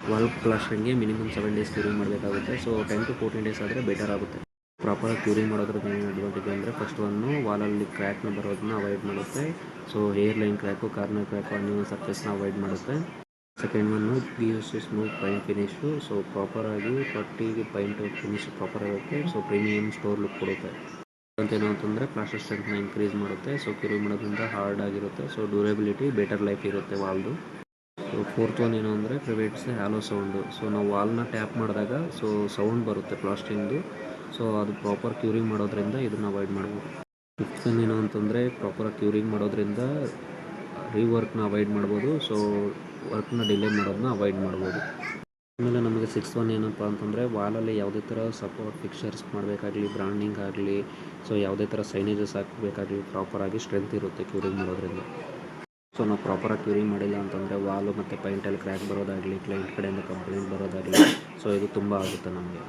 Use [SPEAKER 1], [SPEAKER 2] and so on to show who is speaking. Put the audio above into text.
[SPEAKER 1] Wall ಪ್ಲಾಸ್ಟರಿಂಗ್ಗೆ minimum 7 days curing ಮಾಡಬೇಕಾಗುತ್ತೆ. So 10 to 14 days ಆದರೆ ಬೆಟರ್ ಆಗುತ್ತೆ. ಪ್ರಾಪರಾಗಿ ಕ್ಯೂರಿಂಗ್ ಮಾಡೋದ್ರಿಂದ ಏನು ಅಡ್ವಾಂಟೇಜ್ ಅಂದರೆ ಫಸ್ಟ್ ಒಂದು ವಾಲಲ್ಲಿ ಕ್ರ್ಯಾಕ್ನ ಬರೋದನ್ನ ಅವಾಯ್ಡ್ ಮಾಡುತ್ತೆ. So hair line crack, corner crack, uneven ಸರ್ಫೇಸ್ನ ಅವಾಯ್ಡ್ ಮಾಡುತ್ತೆ. Second one gives smooth paint finish. So ಪ್ರಾಪರಾಗಿ ಪಟ್ಟಿಗೆ ಪೈಂಟ್ ಫಿನಿಶ್ ಪ್ರಾಪರ್ ಆಗುತ್ತೆ. ಸೊ ಪ್ರೀಮಿಯಮ್ ಸ್ಟೋರ್ ಲುಕ್ ಕೊಡುತ್ತೆ. ಅಂತೇನು ಅಂತಂದರೆ ಪ್ಲಾಸ್ಟರ್ ಸ್ಟ್ರೆಂತ್ನ ಇನ್ಕ್ರೀಸ್ ಮಾಡುತ್ತೆ. ಸೊ ಕ್ಯೂರಿಂಗ್ ಮಾಡೋದ್ರಿಂದ ಹಾರ್ಡ್ ಆಗಿರುತ್ತೆ. ಸೊ ಡ್ಯೂರೇಬಿಲಿಟಿ ಬೆಟರ್ ಲೈಫ್ ಇರುತ್ತೆ ವಾಲ್ದು. ಸೊ ಫೋರ್ತ್ ಒನ್ ಏನು ಅಂದರೆ ಪ್ರಿವೆಂಟ್ಸ್ ಹ್ಯಾಲೋ ಸೌಂಡು. ಸೊ ನಾವು ವಾಲ್ನ ಟ್ಯಾಪ್ ಮಾಡಿದಾಗ ಸೊ ಸೌಂಡ್ ಬರುತ್ತೆ ಪ್ಲಾಸ್ಟ್ರಿಂಗ್ದು. ಸೊ ಅದು ಪ್ರಾಪರ್ ಕ್ಯೂರಿಂಗ್ ಮಾಡೋದ್ರಿಂದ ಇದನ್ನು ಅವಾಯ್ಡ್ ಮಾಡ್ಬೋದು. ಫಿಫ್ತ್ ಒನ್ ಏನು ಅಂತಂದರೆ ಪ್ರಾಪರಾಗಿ ಕ್ಯೂರಿಂಗ್ ಮಾಡೋದ್ರಿಂದ ರೀವರ್ಕ್ನ ಅವಾಯ್ಡ್ ಮಾಡ್ಬೋದು. ಸೊ ವರ್ಕ್ನ ಡಿಲೇ ಮಾಡೋದನ್ನ ಅವಾಯ್ಡ್ ಮಾಡ್ಬೋದು. ಆಮೇಲೆ ನಮಗೆ ಸಿಕ್ಸ್ತ್ ಒನ್ ಏನಪ್ಪ ಅಂತಂದರೆ ವಾಲಲ್ಲಿ ಯಾವುದೇ ಥರ ಸಪೋರ್ಟ್ ಪಿಕ್ಚರ್ಸ್ ಮಾಡಬೇಕಾಗಲಿ, ಬ್ರಾಂಡಿಂಗ್ ಆಗಲಿ, ಸೊ ಯಾವುದೇ ಥರ ಸೈನೇಜಸ್ ಹಾಕಬೇಕಾಗಲಿ ಪ್ರಾಪರಾಗಿ ಸ್ಟ್ರೆಂತ್ ಇರುತ್ತೆ ಕ್ಯೂರಿಂಗ್ ಮಾಡೋದ್ರಿಂದ. ಸೊ ನಾವು ಪ್ರಾಪರಾಗಿ ಕ್ಯೂರಿಂಗ್ ಮಾಡಿಲ್ಲ ಅಂತಂದರೆ ವಾಲು ಮತ್ತು ಪೈಂಟಲ್ಲಿ ಕ್ರ್ಯಾಕ್ ಬರೋದಾಗಲಿ, ಕ್ಲೈಂಟ್ ಕಡೆಯಿಂದ ಕಂಪ್ಲೇಂಟ್ ಬರೋದಾಗಲಿ, ಸೊ ಇದು ತುಂಬ ಆಗುತ್ತೆ ನಮಗೆ.